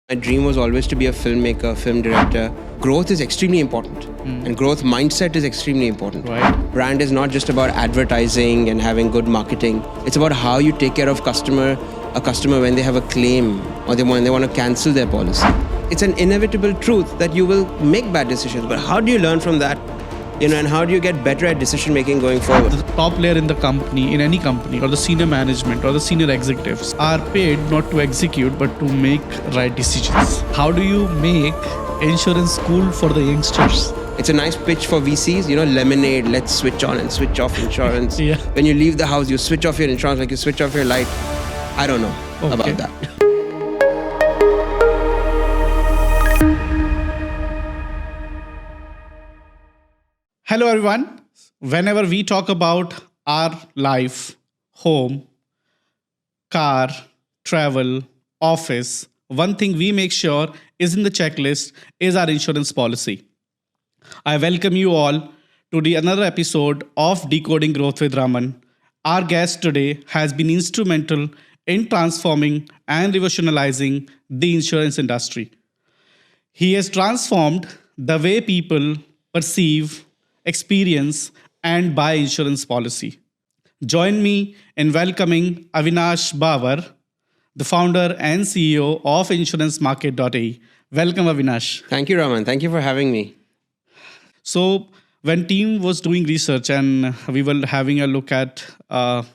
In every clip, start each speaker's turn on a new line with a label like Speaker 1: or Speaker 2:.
Speaker 1: My dream was always to be a filmmaker, film director. Growth is extremely important, and growth mindset is extremely important.
Speaker 2: Right.
Speaker 1: Brand is not just about advertising and having good marketing. It's about how you take care of a customer when they have a claim or they want to cancel their policy. It's an inevitable truth that you will make bad decisions, but how do you learn from that? And how do you get better at decision making going forward?
Speaker 2: The top layer in the company, in any company, or the senior management or the senior executives are paid not to execute but to make right decisions. How do you make insurance cool for the youngsters?
Speaker 1: It's a nice pitch for VCs, lemonade, let's switch on and switch off insurance.
Speaker 2: Yeah.
Speaker 1: When you leave the house, you switch off your insurance like you switch off your light. I don't know about that.
Speaker 2: Hello everyone. Whenever we talk about our life, home, car, travel, office, one thing we make sure is in the checklist is our insurance policy. I welcome you all to another episode of Decoding Growth with Raman. Our guest today has been instrumental in transforming and revolutionizing the insurance industry. He has transformed the way people perceive, experience, and buy insurance policy. Join me in welcoming Avinash Babur, the founder and CEO of InsuranceMarket.ae. Welcome, Avinash.
Speaker 1: Thank you, Raman. Thank you for having me.
Speaker 2: So, when team was doing research and we were having a look at the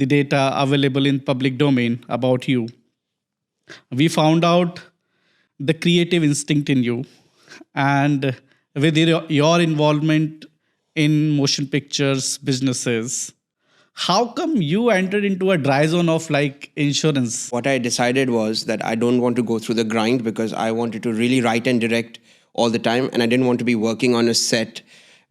Speaker 2: data available in public domain about you, we found out the creative instinct in you, and with your involvement in motion pictures businesses, how come you entered into a dry zone of like insurance?
Speaker 1: What I decided was that I don't want to go through the grind because I wanted to really write and direct all the time, and I didn't want to be working on a set,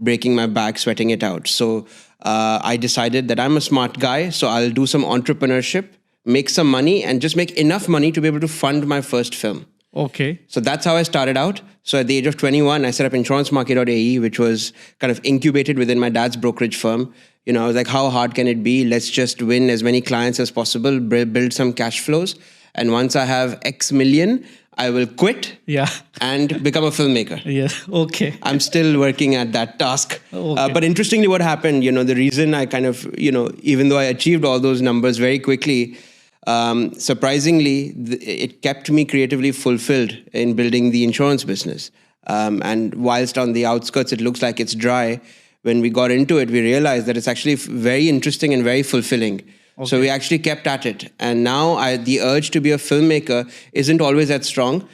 Speaker 1: breaking my back, sweating it out. So I decided that I'm a smart guy, so I'll do some entrepreneurship, make some money, and just make enough money to be able to fund my first film.
Speaker 2: Okay.
Speaker 1: So that's how I started out. So at the age of 21, I set up InsuranceMarket.ae, which was kind of incubated within my dad's brokerage firm. I was like, how hard can it be? Let's just win as many clients as possible, build some cash flows. And once I have X million, I will quit and become a filmmaker.
Speaker 2: Yeah. Okay.
Speaker 1: I'm still working at that task.
Speaker 2: Okay.
Speaker 1: But interestingly, what happened, the reason I kind of, even though I achieved all those numbers very quickly, surprisingly, it kept me creatively fulfilled in building the insurance business. And whilst on the outskirts, it looks like it's dry, when we got into it, we realized that it's actually very interesting and very fulfilling. Okay. So we actually kept at it. And now the urge to be a filmmaker isn't always that strong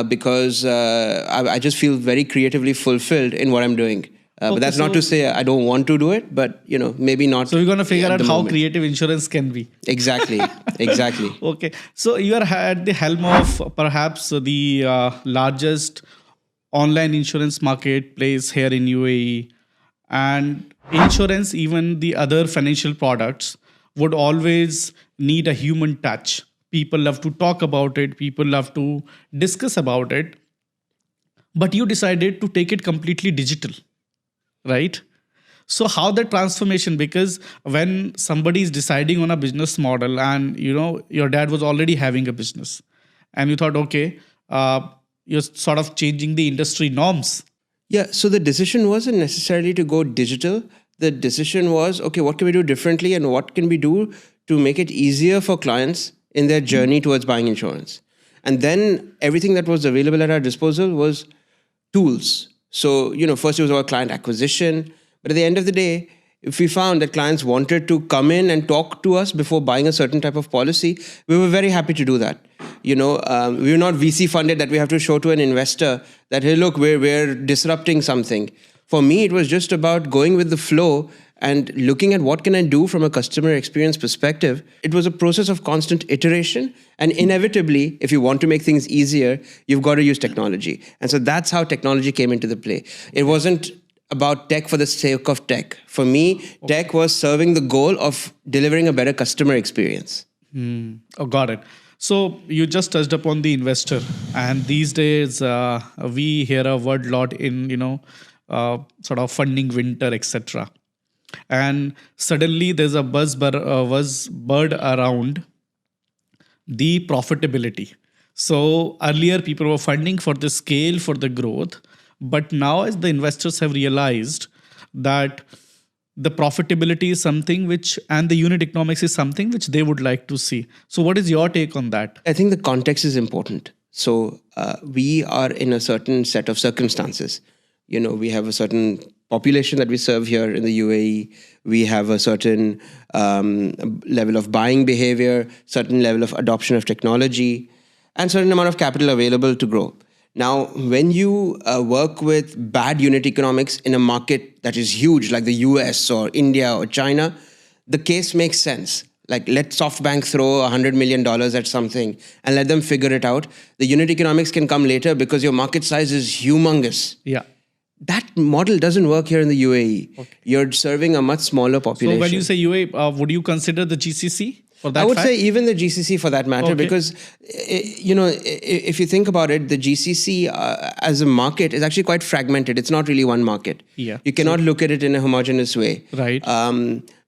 Speaker 1: because I just feel very creatively fulfilled in what I'm doing. But that's not to say I don't want to do it, but maybe not.
Speaker 2: So we're going to figure out how creative insurance can be.
Speaker 1: Exactly.
Speaker 2: Okay. So you are at the helm of perhaps the largest online insurance marketplace here in UAE, and insurance, even the other financial products, would always need a human touch. People love to talk about it. People love to discuss about it. But you decided to take it completely digital. Right? So how the transformation, because when somebody is deciding on a business model and, your dad was already having a business and you thought, okay, you're sort of changing the industry norms.
Speaker 1: Yeah. So the decision wasn't necessarily to go digital. The decision was, okay, what can we do differently and what can we do to make it easier for clients in their journey towards buying insurance? And then everything that was available at our disposal was tools. So, first it was about client acquisition. But at the end of the day, if we found that clients wanted to come in and talk to us before buying a certain type of policy, we were very happy to do that. We were not VC funded that we have to show to an investor that, hey, look, we're disrupting something. For me, it was just about going with the flow and looking at what can I do from a customer experience perspective. It was a process of constant iteration. And inevitably, if you want to make things easier, you've got to use technology. And so that's how technology came into the play. It wasn't about tech for the sake of tech. For me, tech was serving the goal of delivering a better customer experience.
Speaker 2: Oh, got it. So you just touched upon the investor. And these days, we hear a word lot in, sort of funding winter, etc. And suddenly there's a buzzword around the profitability. So earlier people were funding for the scale, for the growth, but now as the investors have realized that the profitability is something which, and the unit economics is something which they would like to see. So what is your take on that?
Speaker 1: I think the context is important. So we are in a certain set of circumstances. We have a certain population that we serve here in the UAE. We have a certain level of buying behavior, certain level of adoption of technology, and certain amount of capital available to grow. Now, when you work with bad unit economics in a market that is huge, like the US or India or China, the case makes sense. Like, let SoftBank throw $100 million at something and let them figure it out. The unit economics can come later because your market size is humongous.
Speaker 2: Yeah.
Speaker 1: That model doesn't work here in the UAE. Okay. You're serving a much smaller population.
Speaker 2: So when you say UAE, would you consider the GCC? For that
Speaker 1: I would
Speaker 2: fact?
Speaker 1: say even the GCC for that matter, because if you think about it, the GCC as a market is actually quite fragmented. It's not really one market.
Speaker 2: Yeah.
Speaker 1: You cannot look at it in a homogeneous way.
Speaker 2: Right.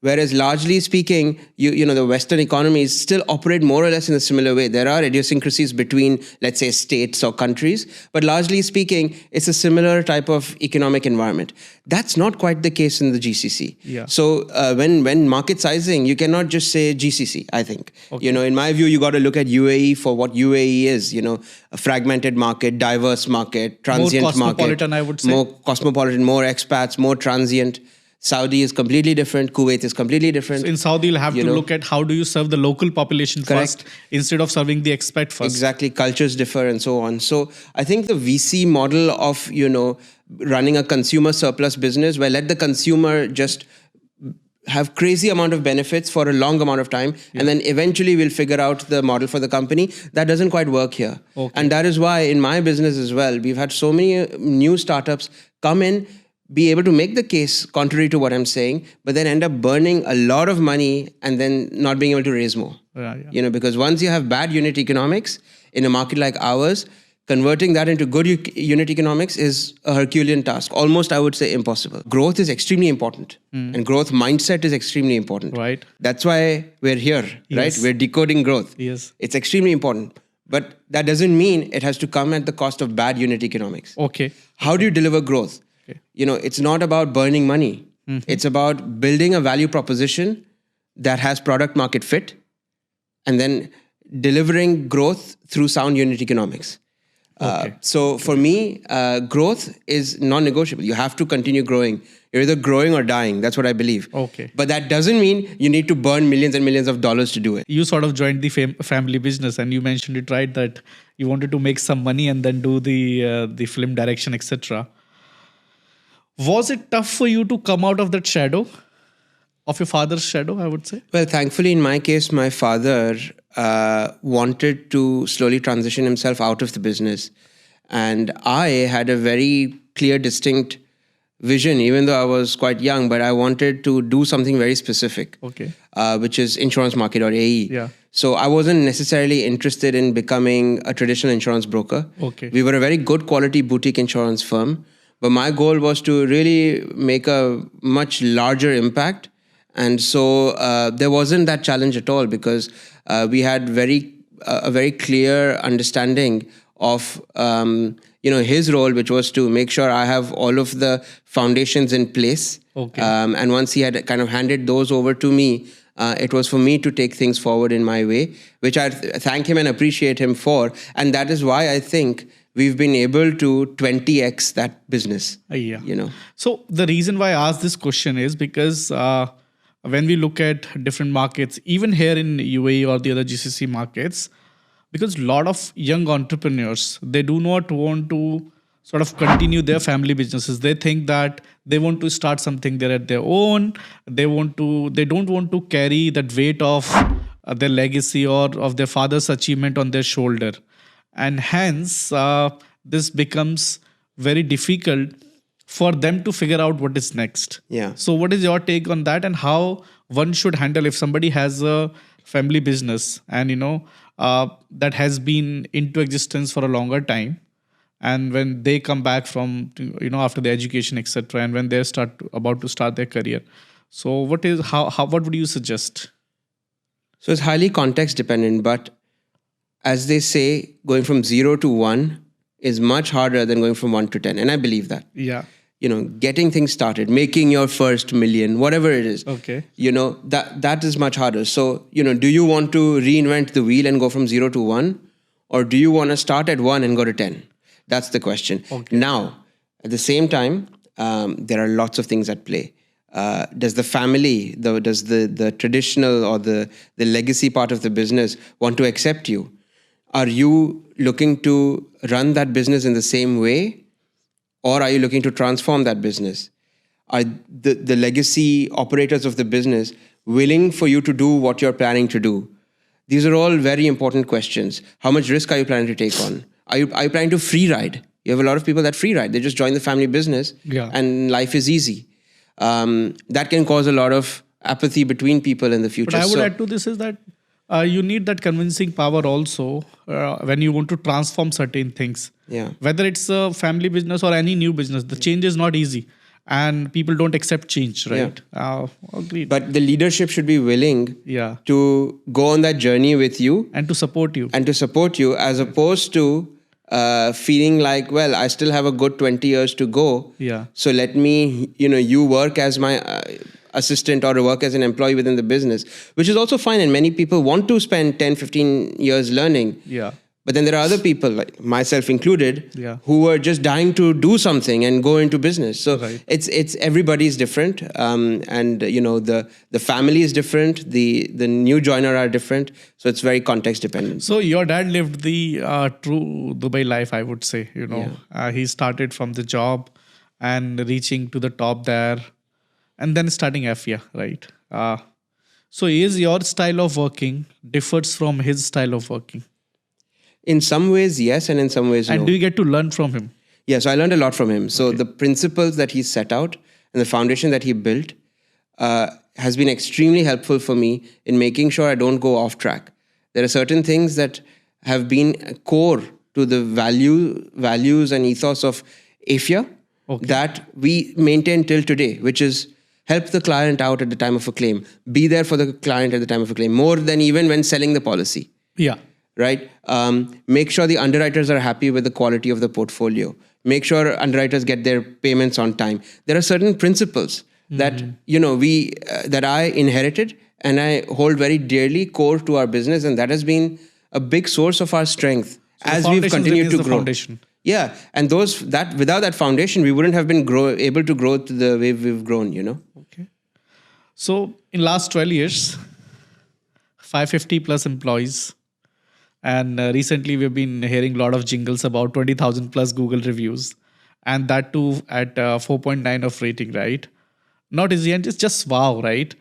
Speaker 1: Whereas largely speaking, the Western economies still operate more or less in a similar way. There are idiosyncrasies between, let's say, states or countries, but largely speaking, it's a similar type of economic environment. That's not quite the case in the GCC.
Speaker 2: Yeah.
Speaker 1: So when market sizing, you cannot just say GCC, I think. Okay. In my view, you got to look at UAE for what UAE is, a fragmented market, diverse market, transient market.
Speaker 2: More cosmopolitan, I would say.
Speaker 1: More cosmopolitan, more expats, more transient. Saudi is completely different. Kuwait is completely different.
Speaker 2: So in Saudi, you'll have to look at how do you serve the local population first instead of serving the expat first.
Speaker 1: Exactly. Cultures differ and so on. So I think the VC model of, running a consumer surplus business where let the consumer just have crazy amount of benefits for a long amount of time, and then eventually we'll figure out the model for the company. That doesn't quite work here. Okay. And that is why in my business as well, we've had so many new startups come in, be able to make the case contrary to what I'm saying, but then end up burning a lot of money and then not being able to raise more. Because once you have bad unit economics in a market like ours, converting that into good unit economics is a Herculean task. Almost, I would say, impossible. Growth is extremely important. And growth mindset is extremely important.
Speaker 2: Right.
Speaker 1: That's why we're here, right? We're decoding growth.
Speaker 2: Yes.
Speaker 1: It's extremely important. But that doesn't mean it has to come at the cost of bad unit economics.
Speaker 2: Okay.
Speaker 1: How do you deliver growth? Okay. It's not about burning money. It's about building a value proposition that has product market fit and then delivering growth through sound unit economics. So for me, growth is non-negotiable. You have to continue growing. You're either growing or dying. That's what I believe.
Speaker 2: Okay.
Speaker 1: But that doesn't mean you need to burn millions and millions of dollars to do it.
Speaker 2: You sort of joined the family business, and you mentioned it right that you wanted to make some money and then do the film direction, etc. Was it tough for you to come out of that shadow, of your father's shadow, I would say?
Speaker 1: Well, thankfully, in my case, my father wanted to slowly transition himself out of the business. And I had a very clear, distinct vision, even though I was quite young, but I wanted to do something very specific, which is InsuranceMarket.ae.
Speaker 2: Yeah.
Speaker 1: So I wasn't necessarily interested in becoming a traditional insurance broker.
Speaker 2: Okay.
Speaker 1: We were a very good quality boutique insurance firm, but my goal was to really make a much larger impact. And so there wasn't that challenge at all because we had a very clear understanding of his role, which was to make sure I have all of the foundations in place. Okay. And once he had kind of handed those over to me, it was for me to take things forward in my way, which I thank him and appreciate him for. And that is why I think we've been able to 20x that business.
Speaker 2: So the reason why I asked this question is because when we look at different markets, even here in UAE or the other GCC markets, because a lot of young entrepreneurs, they do not want to sort of continue their family businesses. They think that they want to start something there at their own. They don't want to carry that weight of their legacy or of their father's achievement on their shoulder. And hence, this becomes very difficult for them to figure out what is next.
Speaker 1: Yeah.
Speaker 2: So what is your take on that and how one should handle if somebody has a family business and, that has been into existence for a longer time, and when they come back from, after the education, etc., and when they're about to start their career. So what would you suggest?
Speaker 1: So it's highly context dependent, but as they say, going from 0 to 1 is much harder than going from 1 to 10. And I believe that.
Speaker 2: Yeah.
Speaker 1: Getting things started, making your first million, whatever it is,
Speaker 2: Okay.
Speaker 1: that is much harder. So, do you want to reinvent the wheel and go from 0 to 1? Or do you want to start at 1 and go to 10? That's the question.
Speaker 2: Okay.
Speaker 1: Now, at the same time, there are lots of things at play. Does the family, does the traditional or the legacy part of the business want to accept you? Are you looking to run that business in the same way? Or are you looking to transform that business? Are the legacy operators of the business willing for you to do what you're planning to do? These are all very important questions. How much risk are you planning to take on? Are you planning to free ride? You have a lot of people that free ride. They just join the family business and life is easy. That can cause a lot of apathy between people in the future.
Speaker 2: But I would add to this is that you need that convincing power also when you want to transform certain things.
Speaker 1: Yeah.
Speaker 2: Whether it's a family business or any new business, the change is not easy. And people don't accept change, right? Agreed.
Speaker 1: But the leadership should be willing to go on that journey with you.
Speaker 2: And to support you.
Speaker 1: As opposed to feeling like, well, I still have a good 20 years to go.
Speaker 2: Yeah.
Speaker 1: So let me, you work as my assistant or work as an employee within the business, which is also fine. And many people want to spend 10, 15 years learning.
Speaker 2: Yeah.
Speaker 1: But then there are other people, like myself included, who are just dying to do something and go into business. So it's everybody's different, and the family is different. The new joiner are different. So it's very context dependent.
Speaker 2: So your dad lived the true Dubai life, I would say. He started from the job and reaching to the top there, and then starting FIA, right? So is your style of working differs from his style of working?
Speaker 1: In some ways, yes, and in some ways, no.
Speaker 2: And do you get to learn from him?
Speaker 1: Yes, I learned a lot from him. So the principles that he set out and the foundation that he built has been extremely helpful for me in making sure I don't go off track. There are certain things that have been core to the values and ethos of AFIA that we maintain till today, which is help the client out at the time of a claim, be there for the client at the time of a claim, more than even when selling the policy.
Speaker 2: Yeah.
Speaker 1: Right? Make sure the underwriters are happy with the quality of the portfolio. Make sure underwriters get their payments on time. There are certain principles that that I inherited and I hold very dearly core to our business, and that has been a big source of our strength as we've continued to grow.
Speaker 2: Foundation.
Speaker 1: Yeah, and without that foundation, we wouldn't have been able to grow to the way we've grown.
Speaker 2: Okay. So in last 12 years, 550 plus employees. And recently we've been hearing a lot of jingles about 20,000 plus Google reviews, and that too at 4.9 of rating, right? Not easy, and it's just wow, right?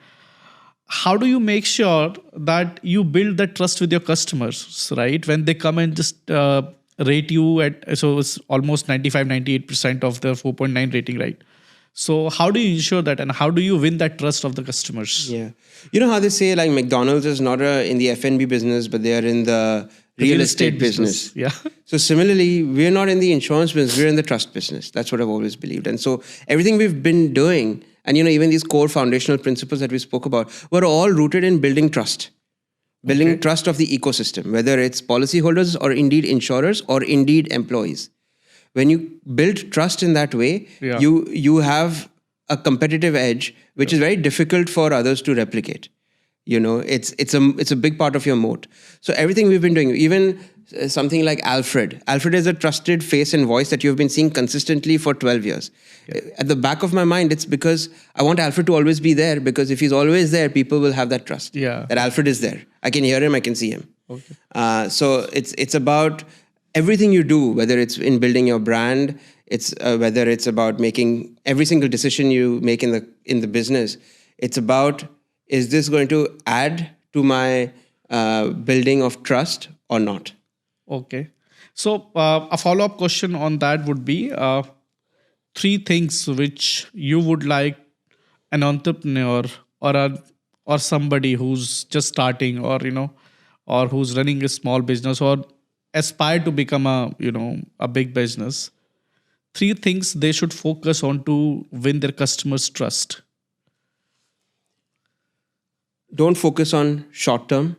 Speaker 2: How do you make sure that you build that trust with your customers, right? When they come and just rate you so it's almost 95, 98% of the 4.9 rating, right? So how do you ensure that, and how do you win that trust of the customers?
Speaker 1: Yeah. You know how they say like McDonald's is not in the F&B business, but they are in the real estate business.
Speaker 2: Yeah.
Speaker 1: So similarly, we're not in the insurance business, we're in the trust business. That's what I've always believed. And so everything we've been doing, and even these core foundational principles that we spoke about, were all rooted in building trust. Building trust of the ecosystem, whether it's policyholders or indeed insurers or indeed employees. When you build trust in that way, you have a competitive edge, which is very difficult for others to replicate. It's a big part of your moat. So everything we've been doing, even something like Alfred. Alfred is a trusted face and voice that you've been seeing consistently for 12 years. Yeah. At the back of my mind, it's because I want Alfred to always be there, because if he's always there, people will have that trust.
Speaker 2: Yeah.
Speaker 1: That Alfred is there. I can hear him, I can see him.
Speaker 2: Okay.
Speaker 1: So it's about everything you do, whether it's in building your brand, it's whether it's about making every single decision you make in the business. It's about, is this going to add to my building of trust or not?
Speaker 2: Okay. So a follow-up question on that would be 3 things which you would like an entrepreneur or somebody who's just starting, or who's running a small business or aspire to become a big business. 3 things they should focus on to win their customers' trust.
Speaker 1: Don't focus on short term,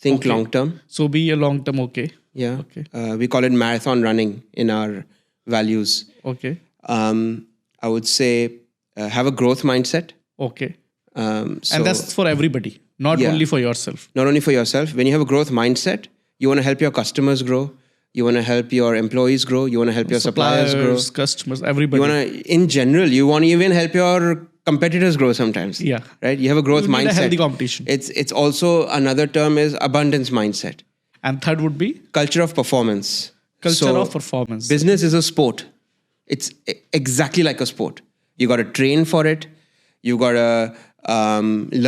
Speaker 1: Think
Speaker 2: Okay.
Speaker 1: long term.
Speaker 2: So be a long term. Okay.
Speaker 1: Yeah.
Speaker 2: Okay.
Speaker 1: We call it marathon running in our values.
Speaker 2: Okay.
Speaker 1: I would say have a growth mindset.
Speaker 2: Okay.
Speaker 1: So
Speaker 2: And that's for everybody, not
Speaker 1: Yeah.
Speaker 2: only for yourself.
Speaker 1: not only for yourself, when you have a growth mindset, you want to help your customers grow. You want to help your employees grow. You want to help your suppliers grow.
Speaker 2: Customers,
Speaker 1: You
Speaker 2: everybody.
Speaker 1: want to, in general, you want to even help your competitors grow sometimes.
Speaker 2: Yeah.
Speaker 1: Right? You have a growth
Speaker 2: You need a
Speaker 1: mindset.
Speaker 2: healthy competition.
Speaker 1: It's also another term is abundance mindset.
Speaker 2: And third would be
Speaker 1: Culture of performance.
Speaker 2: culture
Speaker 1: So,
Speaker 2: of performance.
Speaker 1: Business is a sport. It's exactly like a sport. You got to train for it. You got to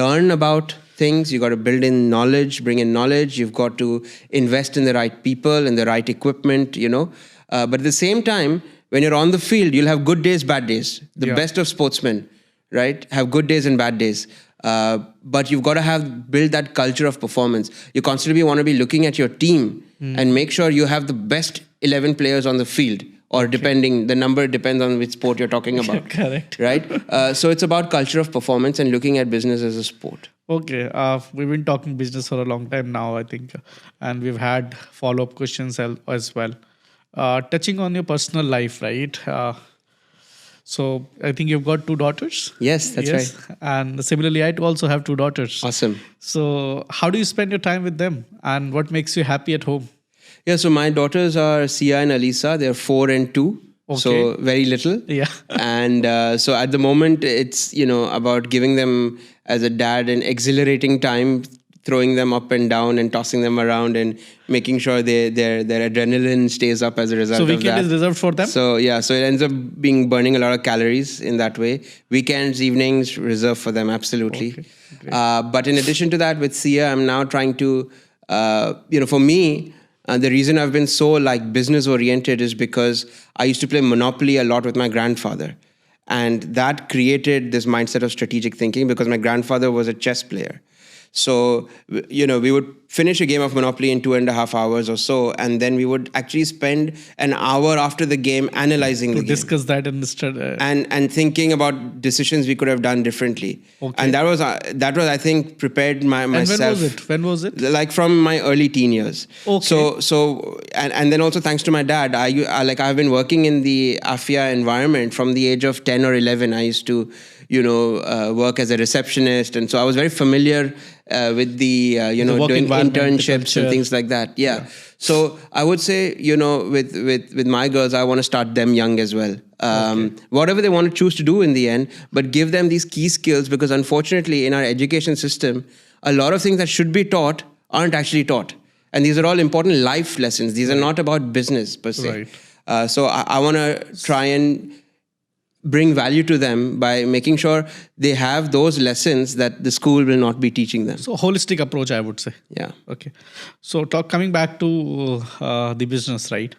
Speaker 1: learn about things. You got to build in knowledge, bring in knowledge. You've got to invest in the right people and the right equipment, But at the same time, when you're on the field, you'll have good days, bad days. The
Speaker 2: Yeah.
Speaker 1: best of sportsmen, right, have good days and bad days. But you've got to build that culture of performance. You constantly want to be looking at your team and make sure you have the best 11 players on the field, or depending, the number depends on which sport you're talking about.
Speaker 2: Correct.
Speaker 1: Right? So it's about culture of performance and looking at business as a sport.
Speaker 2: Okay, we've been talking business for a long time now, I think, and we've had follow-up questions as well. Touching on your personal life, right? So I think you've got 2 daughters.
Speaker 1: Yes, that's right.
Speaker 2: And similarly, I too also have 2 daughters.
Speaker 1: Awesome.
Speaker 2: So how do you spend your time with them, and what makes you happy at home?
Speaker 1: Yeah, so my daughters are Sia and Alisa. They're 4 and 2. So
Speaker 2: Okay.
Speaker 1: very little.
Speaker 2: Yeah.
Speaker 1: And so at the moment, it's, about giving them as a dad an exhilarating time, throwing them up and down and tossing them around and making sure their adrenaline stays up as a result
Speaker 2: So
Speaker 1: of that.
Speaker 2: weekend is reserved for them?
Speaker 1: So yeah, so it ends up being burning a lot of calories in that way. Weekends, evenings, reserved for them, absolutely.
Speaker 2: Okay,
Speaker 1: But in addition to that, with Sia, I'm now trying to, for me, the reason I've been so business oriented is because I used to play Monopoly a lot with my grandfather. And that created this mindset of strategic thinking because my grandfather was a chess player. So, we would finish a game of Monopoly in 2.5 hours or so, and then we would actually spend an hour after the game analyzing the game.
Speaker 2: Discuss that and
Speaker 1: And thinking about decisions we could have done differently.
Speaker 2: Okay.
Speaker 1: And that was I think prepared myself.
Speaker 2: And when was it?
Speaker 1: Like from my early teen years.
Speaker 2: Okay.
Speaker 1: So and then also thanks to my dad, I've been working in the AFIA environment from the age of 10 or 11. I used to work as a receptionist, and so I was very familiar with the doing internships and things like that. Yeah. So I would say with my girls, I want to start them young as well. Whatever they want to choose to do in the end, but give them these key skills, because unfortunately in our education system, a lot of things that should be taught aren't actually taught. And these are all important life lessons. These are not about business per se.
Speaker 2: Right.
Speaker 1: So I want to try and bring value to them by making sure they have those lessons that the school will not be teaching them.
Speaker 2: So holistic approach, I would say.
Speaker 1: Yeah.
Speaker 2: Okay. So coming back to the business, right?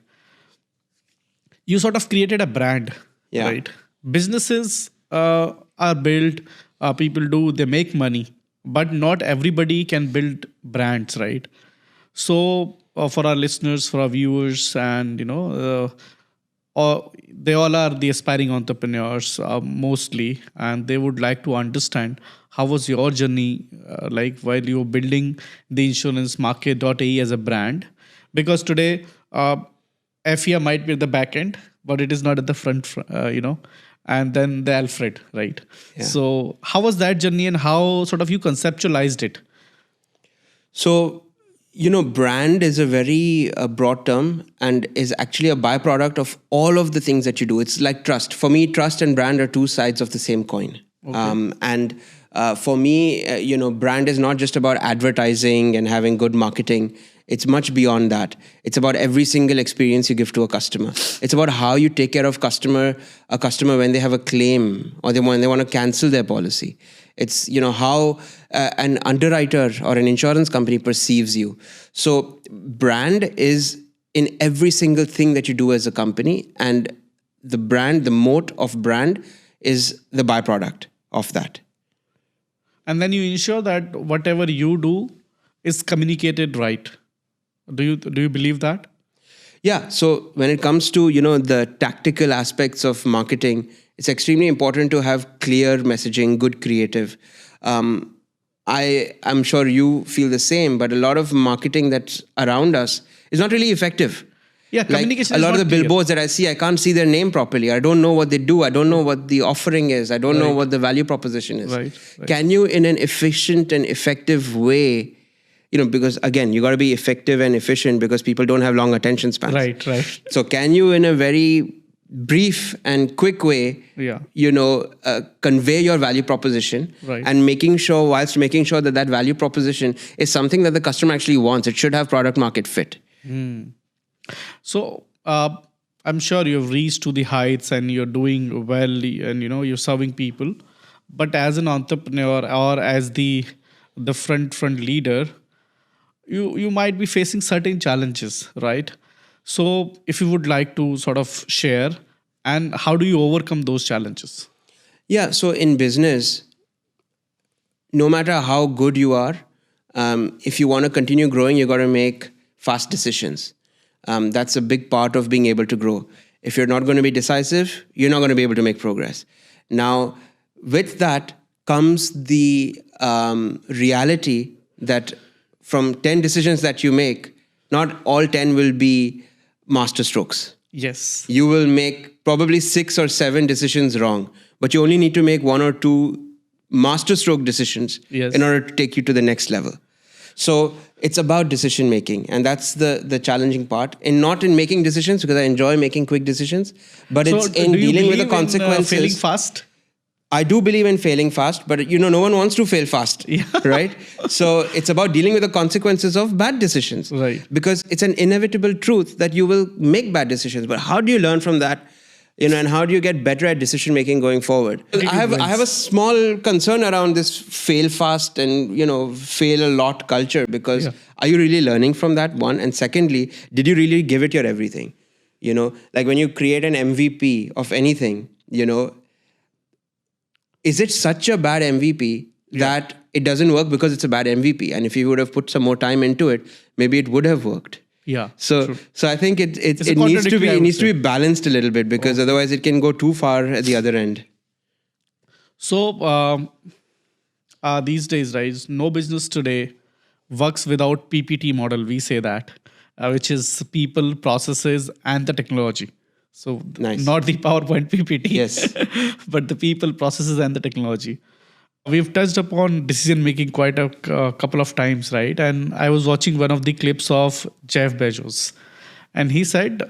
Speaker 2: You sort of created a brand,
Speaker 1: Yeah.
Speaker 2: right? Businesses are built, they make money, but not everybody can build brands, right? So for our listeners, for our viewers, and they all are the aspiring entrepreneurs mostly, and they would like to understand how was your journey like while you were building the InsuranceMarket.ae as a brand, because today FIA might be at the back end, but it is not at the front, and then the Alfred, right?
Speaker 1: Yeah.
Speaker 2: So how was that journey, and how sort of you conceptualized it?
Speaker 1: So, brand is a very broad term and is actually a byproduct of all of the things that you do. It's like trust. For me, trust and brand are 2 sides of the same coin. And for me, brand is not just about advertising and having good marketing. It's much beyond that. It's about every single experience you give to a customer. It's about how you take care of a customer when they have a claim or when they want to cancel their policy. It's, how an underwriter or an insurance company perceives you. So brand is in every single thing that you do as a company, and the moat of brand is the byproduct of that.
Speaker 2: And then you ensure that whatever you do is communicated right. Do you believe that?
Speaker 1: Yeah. So when it comes to, the tactical aspects of marketing, it's extremely important to have clear messaging, good creative. I'm sure you feel the same, but a lot of marketing that's around us is not really effective.
Speaker 2: Yeah,
Speaker 1: Like
Speaker 2: communication
Speaker 1: a
Speaker 2: is
Speaker 1: lot of the
Speaker 2: not clear.
Speaker 1: billboards that I see, I can't see their name properly. I don't know what they do. I don't know what the offering is. I don't know
Speaker 2: Right.
Speaker 1: what the value proposition is.
Speaker 2: Right.
Speaker 1: Can you, in an efficient and effective way, because again, you got to be effective and efficient because people don't have long attention spans.
Speaker 2: Right.
Speaker 1: So can you, in a very brief and quick way,
Speaker 2: Yeah.
Speaker 1: convey your value proposition,
Speaker 2: Right.
Speaker 1: and whilst making sure that that value proposition is something that the customer actually wants. It should have product market fit.
Speaker 2: So I'm sure you've reached to the heights and you're doing well, and you're serving people. But as an entrepreneur or as the front leader, you might be facing certain challenges, right? So if you would like to sort of share, and how do you overcome those challenges?
Speaker 1: Yeah. So in business, no matter how good you are, if you want to continue growing, you got to make fast decisions. That's a big part of being able to grow. If you're not going to be decisive, you're not going to be able to make progress. Now, with that comes the reality that from 10 decisions that you make, not all 10 will be master strokes.
Speaker 2: Yes.
Speaker 1: You will make probably 6 or 7 decisions wrong, but you only need to make 1 or 2 master stroke decisions
Speaker 2: Yes.
Speaker 1: in order to take you to the next level. So it's about decision making, and that's the challenging part. And not in making decisions, because I enjoy making quick decisions, but
Speaker 2: So
Speaker 1: it's in
Speaker 2: do you
Speaker 1: dealing with the
Speaker 2: believe in,
Speaker 1: consequences.
Speaker 2: failing fast?
Speaker 1: I do believe in failing fast, but no one wants to fail fast, right? So it's about dealing with the consequences of bad decisions,
Speaker 2: Right.
Speaker 1: Because it's an inevitable truth that you will make bad decisions. But how do you learn from that? And how do you get better at decision making going forward? I have a small concern around this fail fast and fail a lot culture, because are you really learning from that, one? And secondly, did you really give it your everything? Like when you create an MVP of anything, is it such a bad MVP that it doesn't work because it's a bad MVP? And if you would have put some more time into it, maybe it would have worked.
Speaker 2: Yeah.
Speaker 1: So
Speaker 2: true.
Speaker 1: so I think it
Speaker 2: It's
Speaker 1: needs to be
Speaker 2: contradictory,
Speaker 1: balanced a little bit, because otherwise it can go too far at the other end.
Speaker 2: So these days, right, no business today works without PPT model. We say that, which is people, processes, and the technology. So
Speaker 1: Nice.
Speaker 2: not the PowerPoint PPT,
Speaker 1: Yes.
Speaker 2: but the people, processes, and the technology. We've touched upon decision making quite a couple of times, right? And I was watching one of the clips of Jeff Bezos, and he said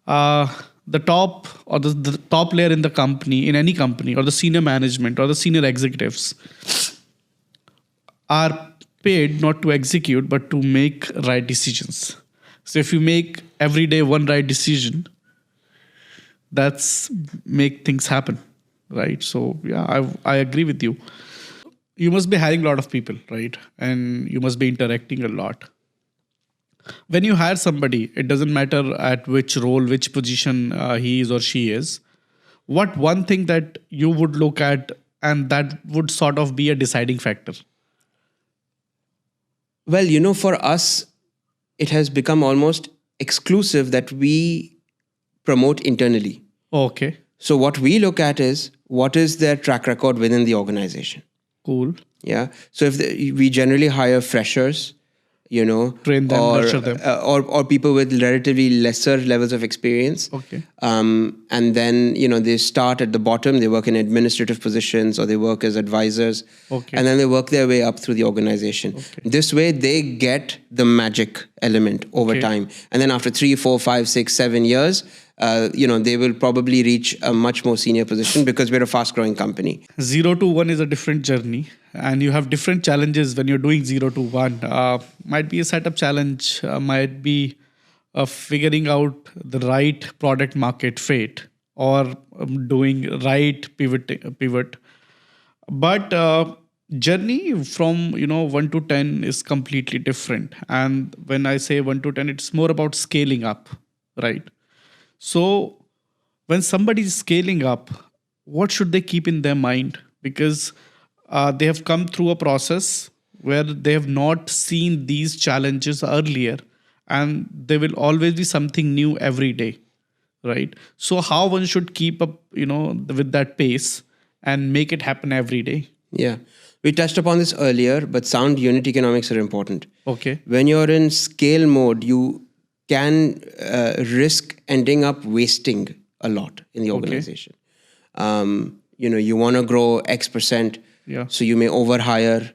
Speaker 2: the top or the top layer in the company, in any company, or the senior management or the senior executives are paid not to execute but to make right decisions. So if you make every day one right decision, that's make things happen, right? So yeah, I agree with you. You must be hiring a lot of people, right? And you must be interacting a lot. When you hire somebody, it doesn't matter at which role, which position he is or she is. What one thing that you would look at and that would sort of be a deciding factor?
Speaker 1: Well, for us, it has become almost exclusive that we promote internally.
Speaker 2: Okay,
Speaker 1: So what we look at is what is their track record within the organization.
Speaker 2: cool.
Speaker 1: Yeah. So we generally hire freshers,
Speaker 2: Train them,
Speaker 1: or
Speaker 2: nurture them.
Speaker 1: or people with relatively lesser levels of experience.
Speaker 2: Okay.
Speaker 1: And then they start at the bottom. They work in administrative positions, or they work as advisors.
Speaker 2: Okay.
Speaker 1: And then they work their way up through the organization.
Speaker 2: Okay.
Speaker 1: This way, they get the magic element over
Speaker 2: Okay.
Speaker 1: time. And then after 3, 4, 5, 6, 7 years, they will probably reach a much more senior position, because we're a fast-growing company.
Speaker 2: 0 to 1 is a different journey, and you have different challenges when you're doing 0 to 1. Might be a setup challenge, might be figuring out the right product market fit, or doing right pivot. But journey from 1 to 10 is completely different. And when I say 1 to 10, it's more about scaling up, right? So when somebody is scaling up, what should they keep in their mind? Because they have come through a process where they have not seen these challenges earlier, and there will always be something new every day, right? So how one should keep up, with that pace and make it happen every day?
Speaker 1: Yeah. We touched upon this earlier, but sound unit economics are important.
Speaker 2: Okay.
Speaker 1: When you're in scale mode, you can risk ending up wasting a lot in the organization. You want to grow X percent,
Speaker 2: Yeah.
Speaker 1: so you may overhire,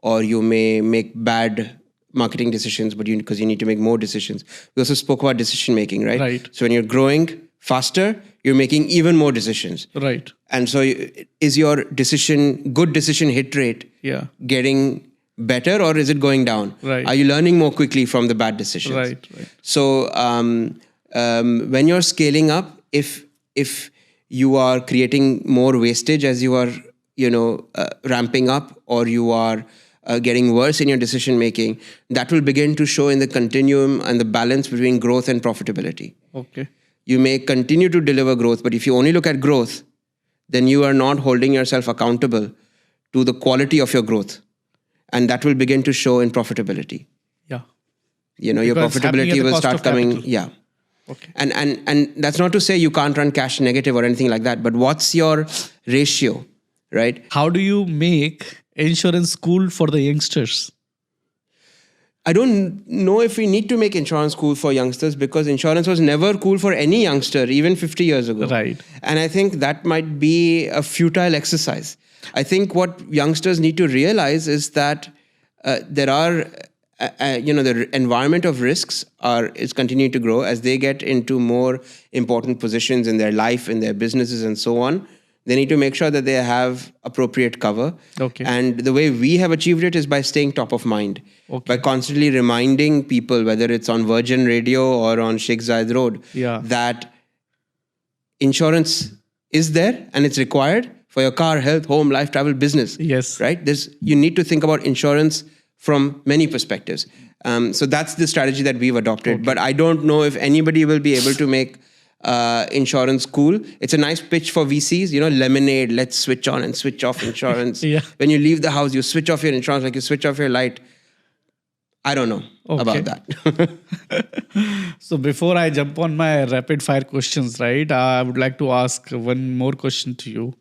Speaker 1: or you may make bad marketing decisions, but because you need to make more decisions. We also spoke about decision making, right?
Speaker 2: Right.
Speaker 1: So when you're growing faster, you're making even more decisions.
Speaker 2: Right.
Speaker 1: And so is your good decision hit rate
Speaker 2: Yeah.
Speaker 1: getting better, or is it going down?
Speaker 2: Right.
Speaker 1: Are you learning more quickly from the bad decisions?
Speaker 2: Right.
Speaker 1: So when you're scaling up, if you are creating more wastage as you are, ramping up, or you are getting worse in your decision making, that will begin to show in the continuum and the balance between growth and profitability.
Speaker 2: Okay.
Speaker 1: You may continue to deliver growth, but if you only look at growth, then you are not holding yourself accountable to the quality of your growth. And that will begin to show in profitability.
Speaker 2: Yeah.
Speaker 1: Your
Speaker 2: Because it's happening at
Speaker 1: profitability
Speaker 2: the
Speaker 1: will
Speaker 2: cost
Speaker 1: start
Speaker 2: of
Speaker 1: coming.
Speaker 2: capital.
Speaker 1: Yeah.
Speaker 2: Okay.
Speaker 1: And that's not to say you can't run cash negative or anything like that, but what's your ratio, right?
Speaker 2: How do you make insurance cool for the youngsters?
Speaker 1: I don't know if we need to make insurance cool for youngsters, because insurance was never cool for any youngster, even 50 years ago.
Speaker 2: Right.
Speaker 1: And I think that might be a futile exercise. I think what youngsters need to realize is that there are, the environment of risks is continuing to grow as they get into more important positions in their life, in their businesses, and so on. They need to make sure that they have appropriate cover.
Speaker 2: Okay.
Speaker 1: And the way we have achieved it is by staying top of mind.
Speaker 2: Okay.
Speaker 1: By constantly reminding people, whether it's on Virgin Radio or on Sheikh Zayed Road,
Speaker 2: Yeah.
Speaker 1: that insurance is there and it's required for your car, health, home, life, travel, business.
Speaker 2: Yes.
Speaker 1: Right? You need to think about insurance from many perspectives. So that's the strategy that we've adopted.
Speaker 2: Okay.
Speaker 1: But I don't know if anybody will be able to make insurance cool. It's a nice pitch for VCs, lemonade, let's switch on and switch off insurance.
Speaker 2: Yeah.
Speaker 1: When you leave the house, you switch off your insurance like you switch off your light. I don't know about that.
Speaker 2: So before I jump on my rapid fire questions, right, I would like to ask one more question to you.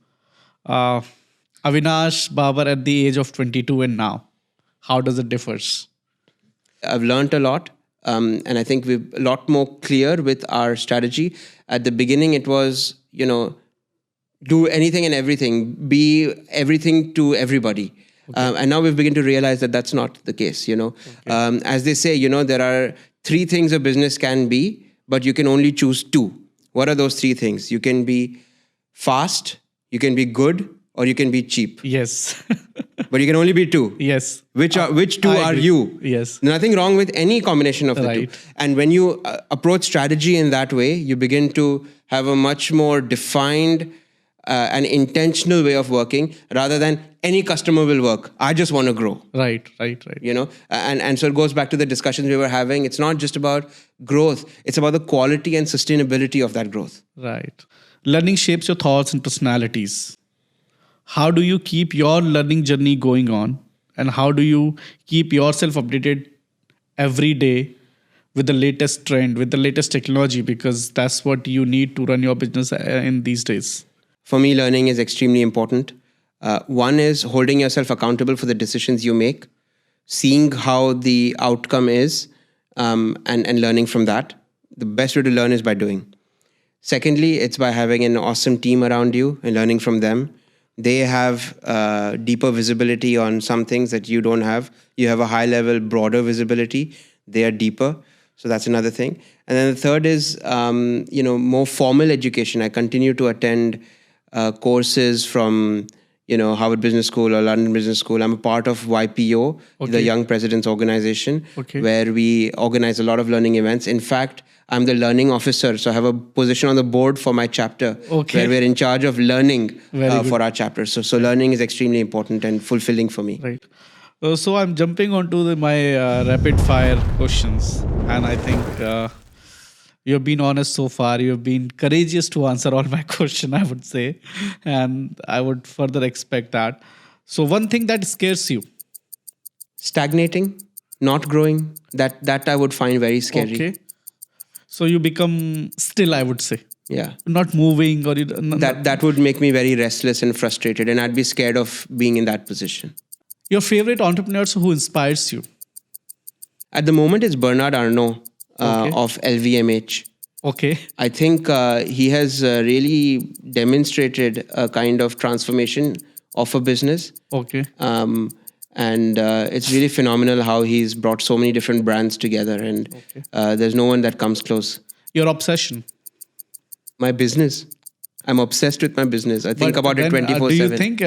Speaker 2: Avinash Babur at the age of 22 and now, how does it differs?
Speaker 1: I've learned a lot. And I think we're a lot more clear with our strategy. At the beginning, it was, do anything and everything, be everything to everybody. Okay. And now we've begun to realize that that's not the case, Okay. As they say, there are 3 things a business can be, but you can only choose 2. What are those 3 things? You can be fast, you can be good, or you can be cheap.
Speaker 2: Yes.
Speaker 1: But you can only be 2.
Speaker 2: Yes.
Speaker 1: Which 2 are you?
Speaker 2: Yes.
Speaker 1: Nothing wrong with any combination of the
Speaker 2: Right.
Speaker 1: 2. And when you approach strategy in that way, you begin to have a much more defined and intentional way of working, rather than any customer will work. I just want to grow.
Speaker 2: Right.
Speaker 1: And so it goes back to the discussions we were having. It's not just about growth. It's about the quality and sustainability of that growth.
Speaker 2: Right. Learning shapes your thoughts and personalities. How do you keep your learning journey going on? And how do you keep yourself updated every day with the latest trend, with the latest technology? Because that's what you need to run your business in these days.
Speaker 1: For me, learning is extremely important. One is holding yourself accountable for the decisions you make, seeing how the outcome is, and learning from that. The best way to learn is by doing. Secondly, it's by having an awesome team around you and learning from them. They have deeper visibility on some things that you don't have. You have a high level, broader visibility. They are deeper. So that's another thing. And then the third is, more formal education. I continue to attend courses from, Harvard Business School or London Business School. I'm a part of YPO, the Young Presidents Organization, where we organize a lot of learning events. In fact, I'm the learning officer. So I have a position on the board for my chapter, where we're in charge of learning for our chapter. So learning is extremely important and fulfilling for me.
Speaker 2: Right. So I'm jumping onto my rapid fire questions. And I think you've been honest so far. You've been courageous to answer all my questions, I would say. And I would further expect that. So one thing that scares you?
Speaker 1: Stagnating, not growing. That I would find very scary.
Speaker 2: Okay. So you become still, I would say.
Speaker 1: Yeah.
Speaker 2: not moving, or
Speaker 1: That would make me very restless and frustrated, and I'd be scared of being in that position.
Speaker 2: your favorite entrepreneurs who inspires you?
Speaker 1: At the moment, it's Bernard Arnault
Speaker 2: Okay.
Speaker 1: of LVMH.
Speaker 2: Okay.
Speaker 1: I think he has really demonstrated a kind of transformation of a business.
Speaker 2: Okay.
Speaker 1: And it's really phenomenal how he's brought so many different brands together, and there's no one that comes close.
Speaker 2: Your obsession?
Speaker 1: My business. I'm obsessed with my business. I think
Speaker 2: But
Speaker 1: about it
Speaker 2: then,
Speaker 1: 24/7.
Speaker 2: do you think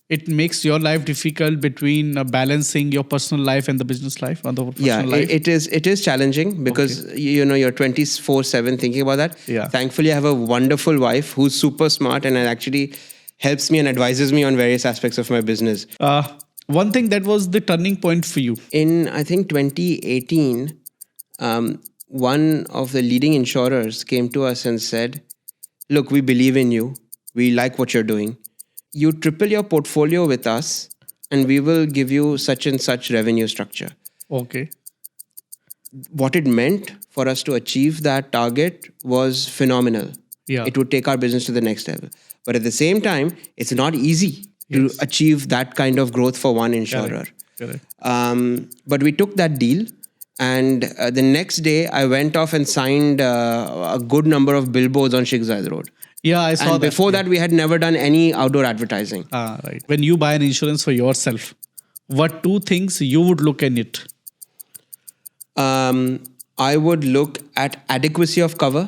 Speaker 2: it makes your life difficult between balancing your personal life and the business life, or the professional life?
Speaker 1: It is challenging because you're 24/7 thinking about that.
Speaker 2: Yeah.
Speaker 1: Thankfully, I have a wonderful wife who's super smart and actually helps me and advises me on various aspects of my business.
Speaker 2: One thing that was the turning point for you.
Speaker 1: In, I think, 2018, one of the leading insurers came to us and said, look, we believe in you. We like what you're doing. You triple your portfolio with us and we will give you such and such revenue structure.
Speaker 2: Okay.
Speaker 1: What it meant for us to achieve that target was phenomenal.
Speaker 2: Yeah.
Speaker 1: It would take our business to the next level. But at the same time, it's not easy to achieve that kind of growth for one insurer.
Speaker 2: Correct.
Speaker 1: But we took that deal, and the next day I went off and signed a good number of billboards on Sheikh Zayed Road.
Speaker 2: Yeah, I saw
Speaker 1: And
Speaker 2: that.
Speaker 1: before that, we had never done any outdoor advertising.
Speaker 2: Right. When you buy an insurance for yourself, what two things you would look in it?
Speaker 1: I would look at adequacy of cover.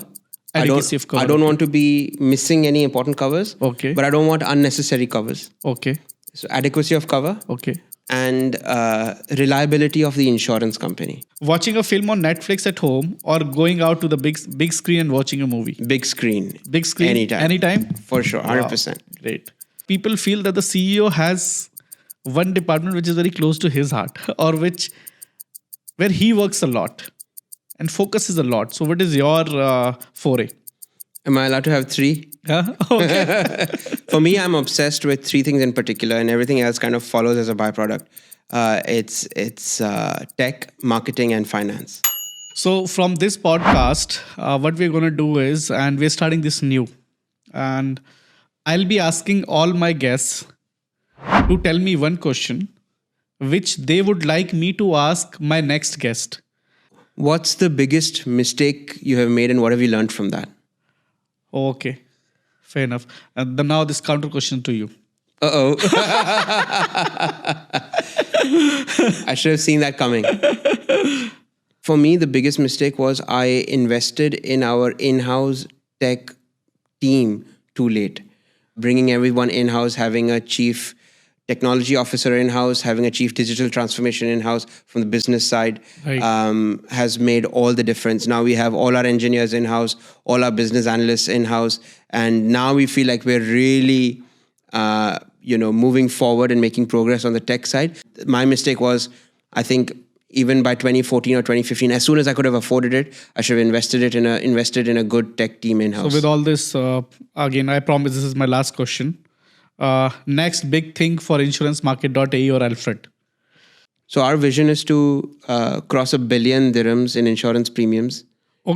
Speaker 2: Adequacy of cover,
Speaker 1: I don't want to be missing any important covers.
Speaker 2: Okay.
Speaker 1: But I don't want unnecessary covers.
Speaker 2: Okay.
Speaker 1: So adequacy of cover
Speaker 2: Okay.
Speaker 1: and reliability of the insurance company.
Speaker 2: Watching a film on Netflix at home, or going out to the big screen and watching a movie?
Speaker 1: Big screen.
Speaker 2: Big screen? Anytime?
Speaker 1: For sure, 100%.
Speaker 2: Wow, great. People feel that the CEO has one department which is very close to his heart, or where he works a lot and focuses a lot. So what is your foray?
Speaker 1: Am I allowed to have three?
Speaker 2: Okay.
Speaker 1: For me, I'm obsessed with three things in particular, and everything else kind of follows as a byproduct. It's tech, marketing, and finance.
Speaker 2: So from this podcast, what we're going to do is, and we're starting this new, and I'll be asking all my guests to tell me one question which they would like me to ask my next guest.
Speaker 1: What's the biggest mistake you have made, and what have you learned from that?
Speaker 2: Okay, fair enough. And then now this counter question to you.
Speaker 1: Uh-oh. I should have seen that coming. For me, the biggest mistake was I invested in our in-house tech team too late. Bringing everyone in-house, having a chief technology officer in-house, having a chief digital transformation in-house from the business side,
Speaker 2: Right.
Speaker 1: has made all the difference. Now we have all our engineers in-house, all our business analysts in-house, and now we feel like we're really moving forward and making progress on the tech side. My mistake was, I think, even by 2014 or 2015, as soon as I could have afforded it, I should have invested in a good tech team in-house.
Speaker 2: So with all this, again, I promise this is my last question. Next big thing for InsuranceMarket.ae or Alfred?
Speaker 1: So our vision is to cross $1 billion dirhams in insurance premiums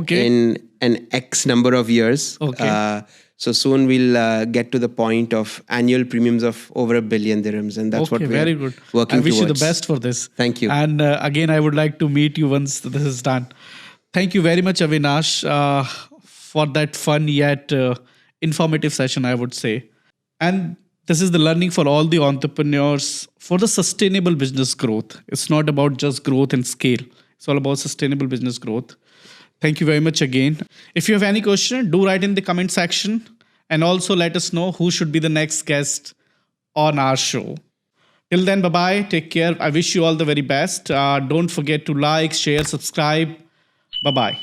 Speaker 1: in an X number of years.
Speaker 2: Okay.
Speaker 1: So soon we'll get to the point of annual premiums of over $1 billion dirhams, and that's what we're
Speaker 2: very good.
Speaker 1: working
Speaker 2: I wish
Speaker 1: towards.
Speaker 2: you the best for this.
Speaker 1: Thank you.
Speaker 2: And again, I would like to meet you once this is done. Thank you very much, Avinash, for that fun yet informative session, I would say. And this is the learning for all the entrepreneurs for the sustainable business growth. It's not about just growth and scale. It's all about sustainable business growth. Thank you very much again. If you have any question, do write in the comment section, and also let us know who should be the next guest on our show. Till then, bye-bye. Take care. I wish you all the very best. Don't forget to like, share, subscribe. Bye-bye.